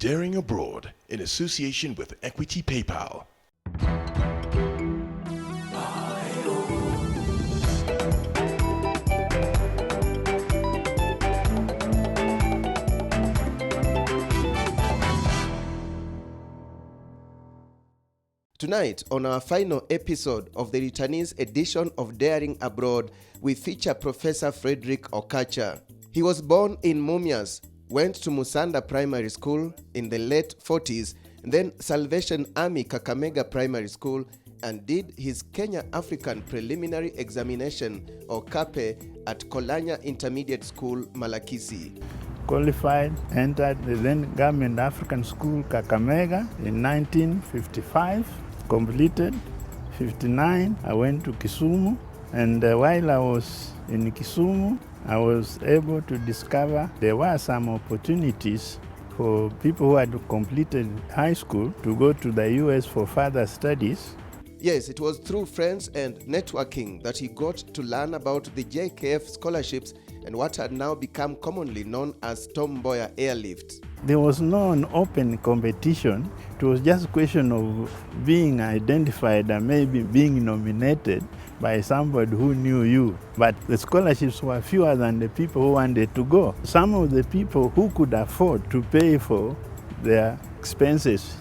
Daring Abroad in association with Equity PayPal. Tonight, on our final episode of the returnees edition of Daring Abroad, we feature Professor Frederick Okatcha. He was born in Mumias, went to Musanda Primary School in the late 40s, then Salvation Army Kakamega Primary School, and did his Kenya African Preliminary Examination, or KAPE, at Kolanya Intermediate School, Malakisi. Qualified, entered the then Government African School, Kakamega, in 1955. Completed 59. I went to Kisumu, and while I was in Kisumu, I was able to discover there were some opportunities for people who had completed high school to go to the US for further studies. Yes, it was through friends and networking that he got to learn about the JKF scholarships and what had now become commonly known as Tom Mboya Airlift. There was no open competition. It was just a question of being identified and maybe being nominated by somebody who knew you. But the scholarships were fewer than the people who wanted to go. Some of the people who could afford to pay for their expenses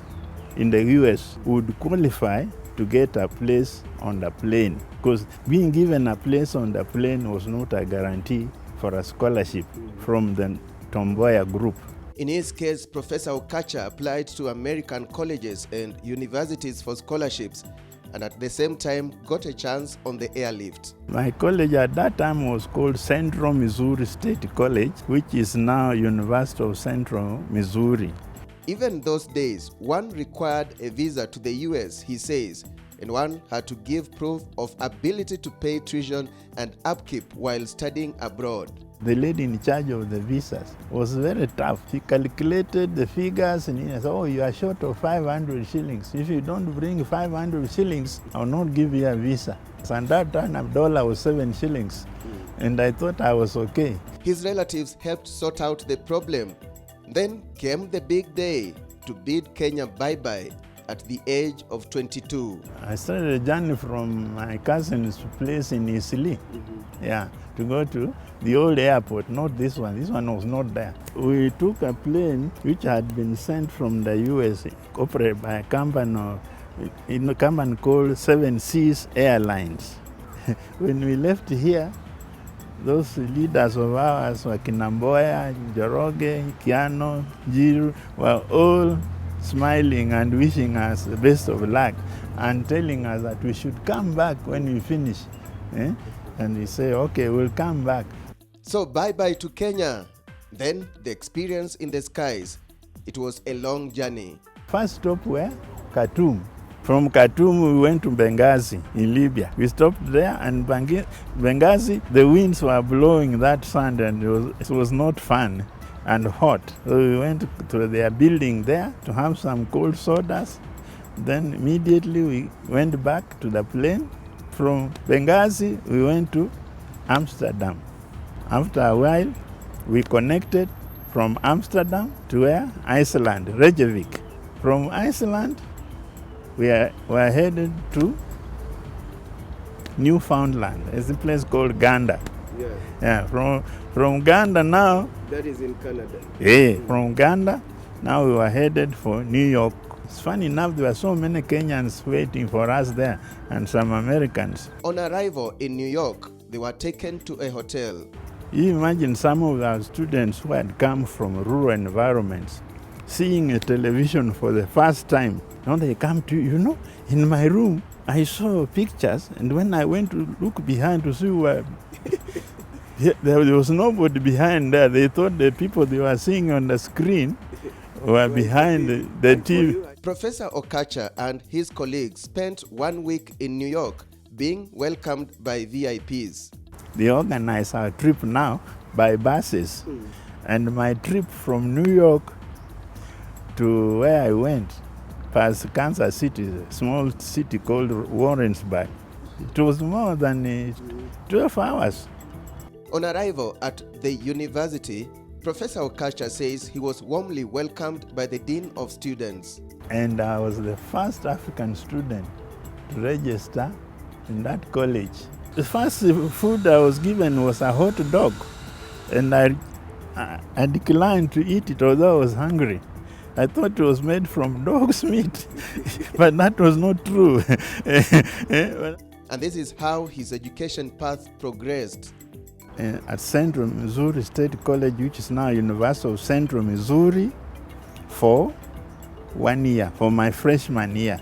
in the US would qualify to get a place on the plane, because being given a place on the plane was not a guarantee for a scholarship from the Tom Mboya group. In his case, Professor Okatcha applied to American colleges and universities for scholarships, and at the same time got a chance on the airlift. My college at that time was called Central Missouri State College, which is now University of Central Missouri. Even those days, one required a visa to the US, he says, and one had to give proof of ability to pay tuition and upkeep while studying abroad. The lady in charge of the visas was very tough. She calculated the figures and he said, oh, you are short of 500 shillings. If you don't bring 500 shillings, I'll not give you a visa. And that time a dollar was 7 shillings. And I thought I was okay. His relatives helped sort out the problem. Then came the big day to bid Kenya bye-bye at the age of 22. I started a journey from my cousin's place in Isili, to go to the old airport, not this one. This one was not there. We took a plane which had been sent from the US, operated by a company called 7 Seas Airlines. When we left here, those leaders of ours, Wakina Mboya, Njoroge, Kiano, Jiru, were all smiling and wishing us the best of luck and telling us that we should come back when we finish. And we say, okay, we'll come back. So bye-bye to Kenya. Then the experience in the skies. It was a long journey. First stop where? Khartoum. From Khartoum, we went to Benghazi in Libya. We stopped there, and Benghazi, the winds were blowing that sand, and it was not fun and hot. So we went to their building there to have some cold sodas. Then immediately we went back to the plane. From Benghazi, we went to Amsterdam. After a while, we connected from Amsterdam to where? Iceland, Reykjavik. From Iceland, we were headed to Newfoundland. It's a place called Gander. From Gander now. That is in Canada. From Gander, now we were headed for New York. It's funny enough, there were so many Kenyans waiting for us there and some Americans. On arrival in New York, they were taken to a hotel. You imagine some of our students who had come from rural environments seeing a television for the first time. Now they come to, in my room, I saw pictures, and when I went to look behind to see where there was nobody behind there. They thought the people they were seeing on the screen were behind the TV. Professor Okatcha and his colleagues spent 1 week in New York being welcomed by VIPs. They organize our trip now by buses. And my trip from New York to where I went, past Kansas City, a small city called Warrensburg, it was more than 12 hours. On arrival at the university, Professor Okatcha says he was warmly welcomed by the Dean of Students. And I was the first African student to register in that college. The first food I was given was a hot dog, and I declined to eat it, although I was hungry. I thought it was made from dog's meat, but that was not true. And this is how his education path progressed. At Central Missouri State College, which is now University of Central Missouri, for 1 year, for my freshman year.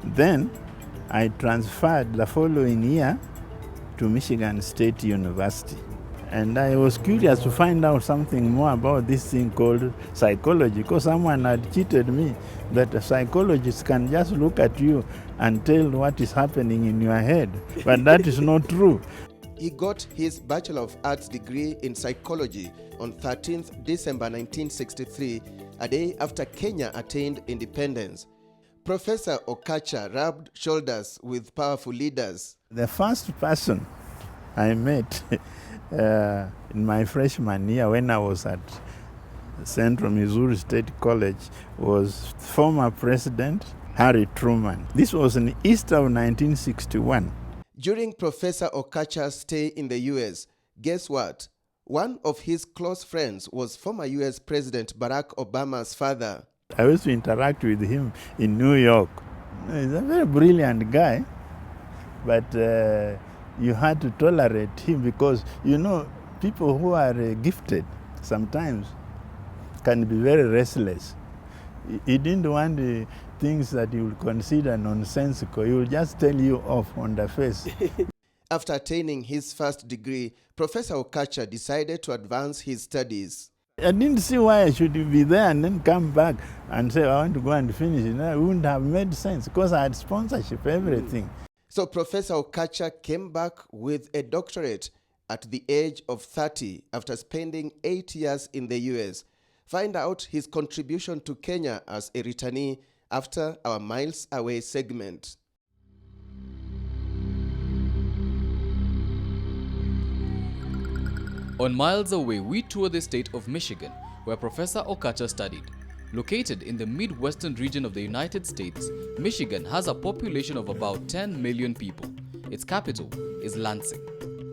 Then I transferred the following year to Michigan State University. And I was curious to find out something more about this thing called psychology, because someone had cheated me that a psychologist can just look at you and tell what is happening in your head. But that is not true. He got his Bachelor of Arts degree in psychology on 13th December 1963, a day after Kenya attained independence. Professor Okatcha rubbed shoulders with powerful leaders. The first person I met in my freshman year when I was at Central Missouri State College was former President Harry Truman. This was in Easter of 1961. During Professor Okatcha's stay in the US, guess what? One of his close friends was former US President Barack Obama's father. I used to interact with him in New York. He's a very brilliant guy, but you had to tolerate him because, you know, people who are gifted sometimes can be very restless. He didn't want the things that you would consider nonsensical. He will just tell you off on the face. After attaining his first degree, Professor Okatcha decided to advance his studies. I didn't see why I should be there and then come back and say, I want to go and finish it. It wouldn't have made sense because I had sponsorship, everything. So Professor Okatcha came back with a doctorate at the age of 30 after spending 8 years in the US. Find out his contribution to Kenya as a returnee after our Miles Away segment. On Miles Away, we tour the state of Michigan, where Professor Okatcha studied. Located in the Midwestern region of the United States, Michigan has a population of about 10 million people. Its capital is Lansing.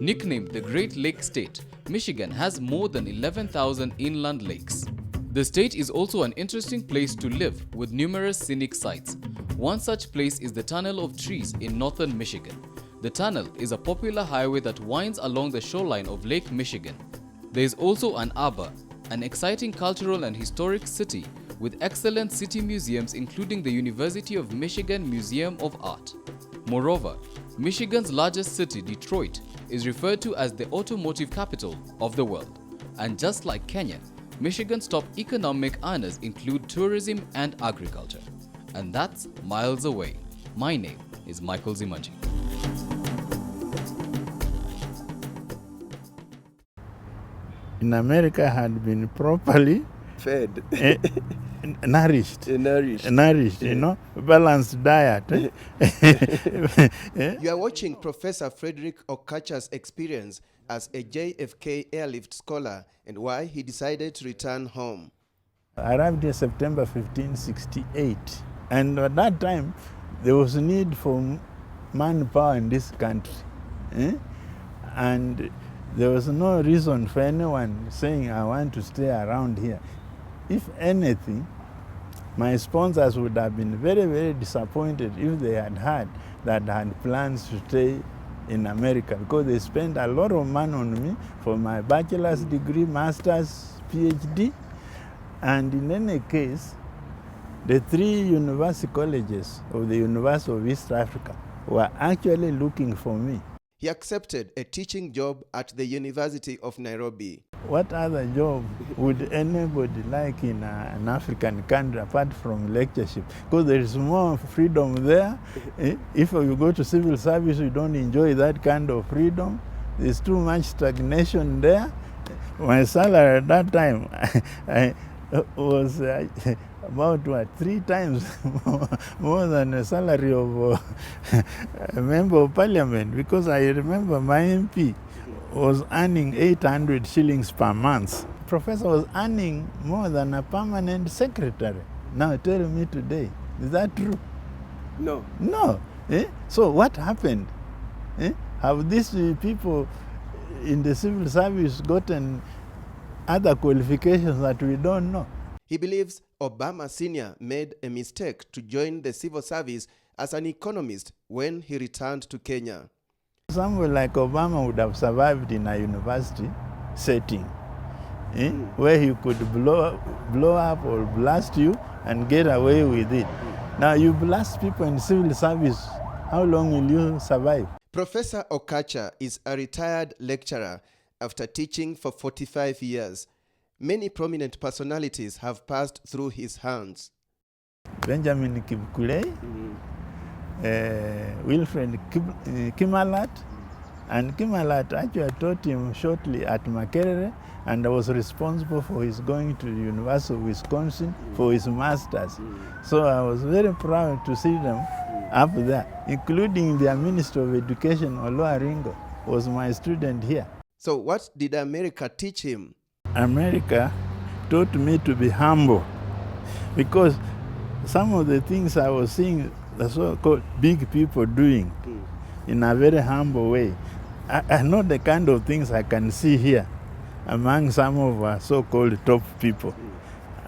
Nicknamed the Great Lake State, Michigan has more than 11,000 inland lakes. The state is also an interesting place to live with numerous scenic sites. One such place is the Tunnel of Trees in northern Michigan. The tunnel is a popular highway that winds along the shoreline of Lake Michigan. There is also an arbor, an exciting cultural and historic city with excellent city museums including the University of Michigan Museum of Art. Moreover, Michigan's largest city, Detroit, is referred to as the automotive capital of the world. And just like Kenya, Michigan's top economic earners include tourism and agriculture. And that's Miles Away. My name is Michael Zimanji. In America, I had been properly Fed. nourished, Yeah. you know, balanced diet. You are watching Professor Frederick Okatcha's experience as a JFK Airlift scholar and why he decided to return home. I arrived here September 1568, and at that time there was a need for manpower in this country, and there was no reason for anyone saying I want to stay around here. If anything, my sponsors would have been very, very disappointed if they had heard that I had plans to stay in America, because they spent a lot of money on me for my bachelor's degree, master's, Ph.D. And in any case, the 3 university colleges of the University of East Africa were actually looking for me. He accepted a teaching job at the University of Nairobi. What other job would anybody like in an African country apart from lectureship? Because there is more freedom there. If you go to civil service, you don't enjoy that kind of freedom. There's too much stagnation there. My salary at that time I was about 3 times more than the salary of a member of parliament, because I remember my MP was earning 800 shillings per month. professor was earning more than a permanent secretary. Now tell me today, is that true? No. No. So what happened? Have these people in the civil service gotten other qualifications that we don't know? He believes Obama Sr. made a mistake to join the civil service as an economist when he returned to Kenya. Someone like Obama would have survived in a university setting, where he could blow up or blast you and get away with it. Now you blast people in civil service, how long will you survive? Professor Okatcha is a retired lecturer after teaching for 45 years. Many prominent personalities have passed through his hands. Benjamin Kibkulei, Wilfred Kimalat, and Kimalat actually taught him shortly at Makerere, and I was responsible for his going to the University of Wisconsin for his master's. So I was very proud to see them up there, including their Minister of Education, Oloa Ringo, was my student here. So what did America teach him? America taught me to be humble, because some of the things I was seeing the so-called big people doing in a very humble way, I know the kind of things I can see here among some of our so-called top people.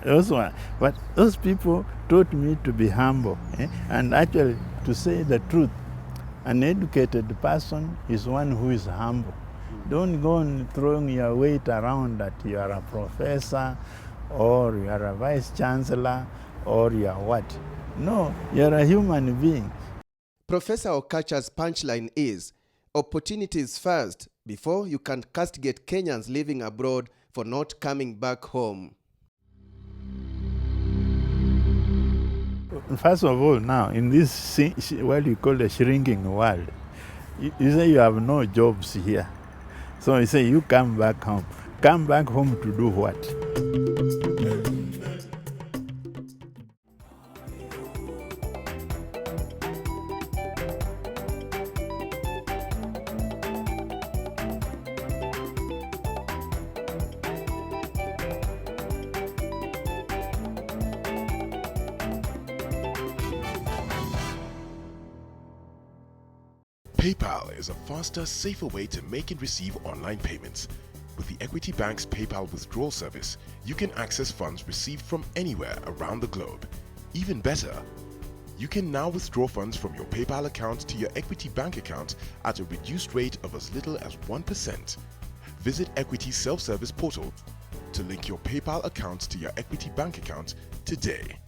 But those people taught me to be humble, and actually to say the truth. An educated person is one who is humble. Don't go on throwing your weight around that you are a professor or you are a vice chancellor or you are what. No, you are a human being. Professor Okatcha's punchline is, opportunities first before you can castigate Kenyans living abroad for not coming back home. First of all, now, in this, what you call the shrinking world, you say you have no jobs here. So you say you come back home. Come back home to do what? PayPal is a faster, safer way to make and receive online payments. With the Equity Bank's PayPal withdrawal service, you can access funds received from anywhere around the globe. Even better, you can now withdraw funds from your PayPal account to your Equity Bank account at a reduced rate of as little as 1%. Visit Equity's self-service portal to link your PayPal account to your Equity Bank account today.